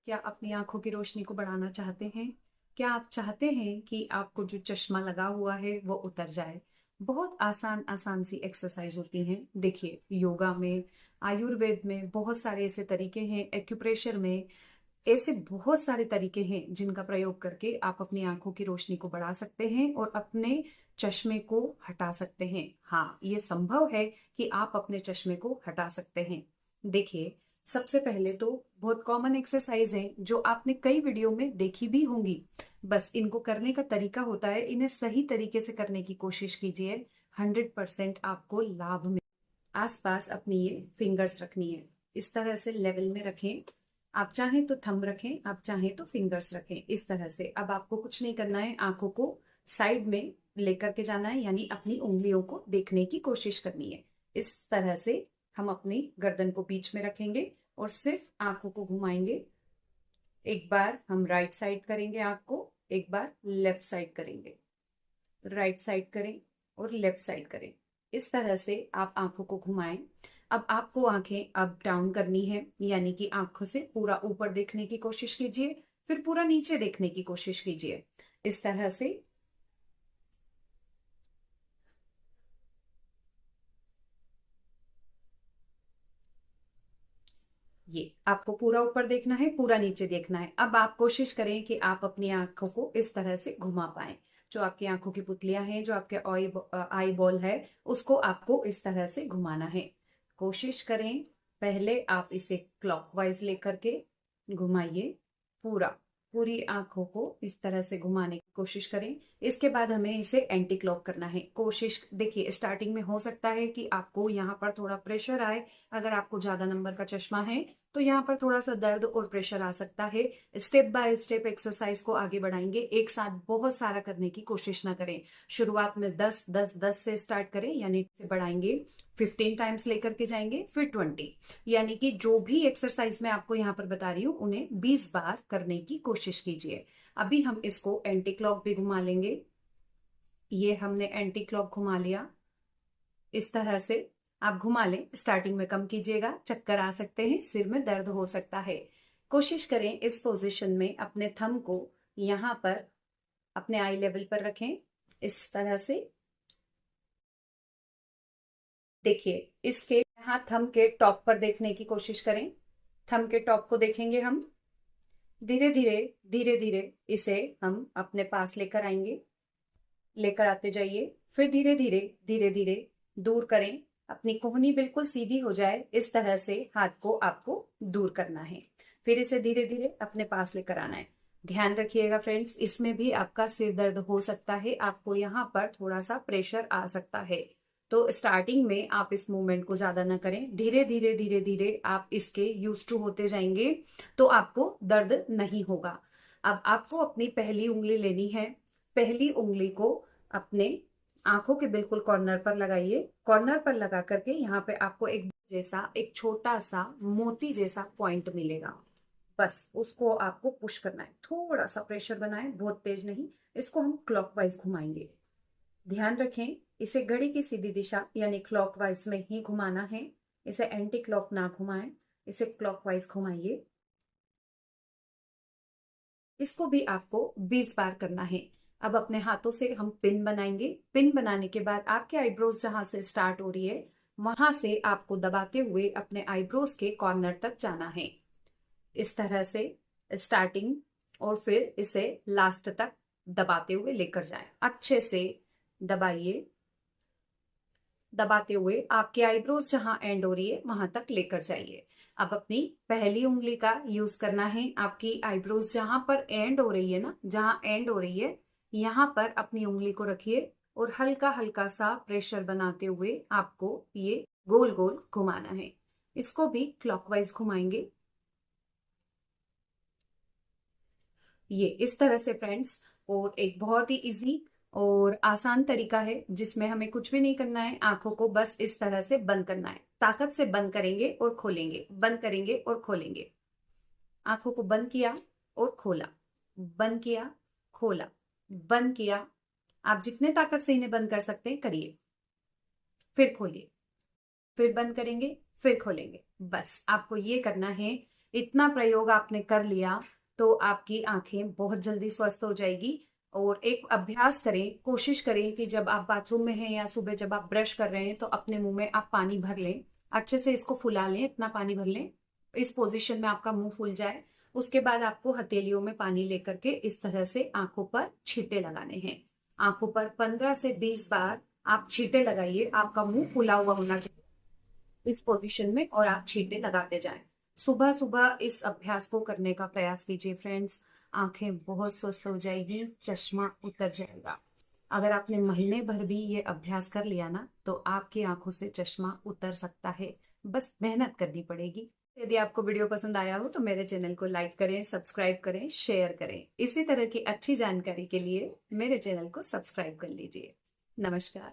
क्या अपनी आंखों की रोशनी को बढ़ाना चाहते हैं? क्या आप चाहते हैं कि आपको जो चश्मा लगा हुआ है वो उतर जाए? बहुत आसान आसान सी एक्सरसाइज होती हैं। देखिए, योगा में, आयुर्वेद में बहुत सारे ऐसे तरीके हैं, एक्यूप्रेशर में ऐसे बहुत सारे तरीके हैं जिनका प्रयोग करके आप अपनी आंखों की रोशनी को बढ़ा सकते हैं और अपने चश्मे को हटा सकते हैं। हाँ, ये संभव है कि आप अपने चश्मे को हटा सकते हैं। देखिए, सबसे पहले तो बहुत कॉमन एक्सरसाइज है जो आपने कई वीडियो में देखी भी होंगी। बस इनको करने का तरीका होता है, इन्हें सही तरीके से करने की कोशिश कीजिए। 100% आपको लाभ मिले। आसपास अपनी ये फिंगर्स रखनी है, इस तरह से लेवल में रखें। आप चाहें तो थंब रखें, आप चाहें तो फिंगर्स रखें, इस तरह से। अब आपको कुछ नहीं करना है, आंखों को साइड में लेकर के जाना है, यानी अपनी उंगलियों को देखने की कोशिश करनी है। इस तरह से हम अपनी गर्दन को बीच में रखेंगे और सिर्फ आंखों को घुमाएंगे। एक बार हम राइट साइड करेंगे आंख को, एक बार लेफ्ट साइड करेंगे। राइट साइड करें और लेफ्ट साइड करें। इस तरह से आप आंखों को घुमाएं। अब आपको आंखें अप डाउन करनी है, यानी कि आंखों से पूरा ऊपर देखने की कोशिश कीजिए, फिर पूरा नीचे देखने की कोशिश कीजिए, इस तरह से। ये आपको पूरा ऊपर देखना है, पूरा नीचे देखना है। अब आप कोशिश करें कि आप अपनी आंखों को इस तरह से घुमा पाएं। जो आपकी आंखों की पुतलियां हैं, जो आपके आई बॉल है, उसको आपको इस तरह से घुमाना है। कोशिश करें, पहले आप इसे क्लॉकवाइज लेकर के घुमाइए। पूरा पूरी आंखों को इस तरह से घुमाने की कोशिश करें। इसके बाद हमें इसे एंटी क्लॉक करना है। कोशिश देखिए, स्टार्टिंग में हो सकता है कि आपको यहाँ पर थोड़ा प्रेशर आए। अगर आपको ज्यादा नंबर का चश्मा है तो यहाँ पर थोड़ा सा दर्द और प्रेशर आ सकता है। स्टेप बाय स्टेप एक्सरसाइज को आगे बढ़ाएंगे। एक साथ बहुत सारा करने की कोशिश ना करें। शुरुआत में 10 10 10 से स्टार्ट करें, यानी से बढ़ाएंगे। 15 टाइम्स लेकर के जाएंगे, फिर 20। यानी कि जो भी एक्सरसाइज मैं आपको यहाँ पर बता रही हूँ उन्हें 20 बार करने की कोशिश कीजिए। अभी हम इसको एंटी क्लॉक भी घुमा लेंगे। ये हमने एंटी क्लॉक घुमा लिया। इस तरह से आप घुमा लें। स्टार्टिंग में कम कीजिएगा, चक्कर आ सकते हैं, सिर में दर्द हो सकता है। कोशिश करें इस पोजीशन में अपने थंब को यहाँ पर अपने आई लेवल पर रखें, इस तरह से। देखिए, इसके यहाँ थंब के टॉप पर देखने की कोशिश करें। थंब के टॉप को देखेंगे हम। धीरे धीरे धीरे धीरे इसे हम अपने पास लेकर आएंगे। लेकर आते जाइए, फिर धीरे धीरे धीरे धीरे दूर करें। अपनी कोहनी बिल्कुल सीधी हो जाए, इस तरह से हाथ को आपको दूर करना है। फिर इसे धीरे धीरे अपने पास लेकर आना है। ध्यान रखिएगा फ्रेंड्स, इसमें भी आपका सिर दर्द हो सकता है, आपको यहाँ पर थोड़ा सा प्रेशर आ सकता है। तो स्टार्टिंग में आप इस मूवमेंट को ज्यादा ना करें। धीरे धीरे धीरे धीरे आप इसके यूज टू होते जाएंगे तो आपको दर्द नहीं होगा। अब आपको अपनी पहली उंगली लेनी है। पहली उंगली को अपने आंखों के बिल्कुल कॉर्नर पर लगाइए। कॉर्नर पर लगा करके यहाँ पे आपको एक छोटा सा मोती जैसा पॉइंट मिलेगा। बस उसको आपको पुश करना है, थोड़ा सा प्रेशर बनाएं, बहुत तेज नहीं। इसको हम क्लॉकवाइज घुमाएंगे। ध्यान रखें, इसे घड़ी की सीधी दिशा यानी क्लॉकवाइज में ही घुमाना है। इसे एंटी क्लॉक ना घुमाएं, इसे क्लॉकवाइज घुमाइए। इसको भी आपको 20 बार करना है। अब अपने हाथों से हम पिन बनाएंगे। पिन बनाने के बाद आपके आईब्रोज जहां से स्टार्ट हो रही है, वहां से आपको दबाते हुए अपने आईब्रोज के कॉर्नर तक जाना है, इस तरह से। स्टार्टिंग और फिर इसे लास्ट तक दबाते हुए लेकर जाएं। अच्छे से दबाइए। दबाते हुए आपके आईब्रोज जहां एंड हो रही है वहां तक लेकर जाइए। अब अपनी पहली उंगली का यूज करना है। आपकी आईब्रोज जहां पर एंड हो रही है ना, जहां एंड हो रही है, यहां पर अपनी उंगली को रखिए और हल्का हल्का सा प्रेशर बनाते हुए आपको ये गोल गोल घुमाना है। इसको भी क्लॉकवाइज घुमाएंगे। ये इस तरह से फ्रेंड्स। और एक बहुत ही इजी और आसान तरीका है जिसमें हमें कुछ भी नहीं करना है। आंखों को बस इस तरह से बंद करना है। ताकत से बंद करेंगे और खोलेंगे, बंद करेंगे और खोलेंगे। आंखों को बंद किया और खोला, बंद किया, खोला, बंद किया। आप जितने ताकत से इन्हें बंद कर सकते हैं करिए। फिर खोलिए, फिर बंद करेंगे, फिर खोलेंगे। बस आपको ये करना है। इतना प्रयोग आपने कर लिया तो आपकी आंखें बहुत जल्दी स्वस्थ हो जाएगी। और एक अभ्यास करें, कोशिश करें कि जब आप बाथरूम में हैं या सुबह जब आप ब्रश कर रहे हैं तो अपने मुंह में आप पानी भर लें, अच्छे से इसको फुला लें, इतना पानी भर लें इस पोजीशन में आपका मुंह फूल जाए। उसके बाद आपको हथेलियों में पानी लेकर के इस तरह से आंखों पर छींटे लगाने हैं। आंखों पर 15 से 20 बार आप छींटे लगाइए। आपका मुंह फूला हुआ होना चाहिए इस पोजीशन में, और आप छींटे लगाते जाएं। सुबह सुबह इस अभ्यास को करने का प्रयास कीजिए फ्रेंड्स। आंखें बहुत स्वस्थ हो जाएगी, चश्मा उतर जाएगा। अगर आपने महीने भर भी ये अभ्यास कर लिया ना तो आपकी आंखों से चश्मा उतर सकता है, बस मेहनत करनी पड़ेगी। यदि आपको वीडियो पसंद आया हो तो मेरे चैनल को लाइक करें, सब्सक्राइब करें, शेयर करें। इसी तरह की अच्छी जानकारी के लिए मेरे चैनल को सब्सक्राइब कर लीजिए। नमस्कार।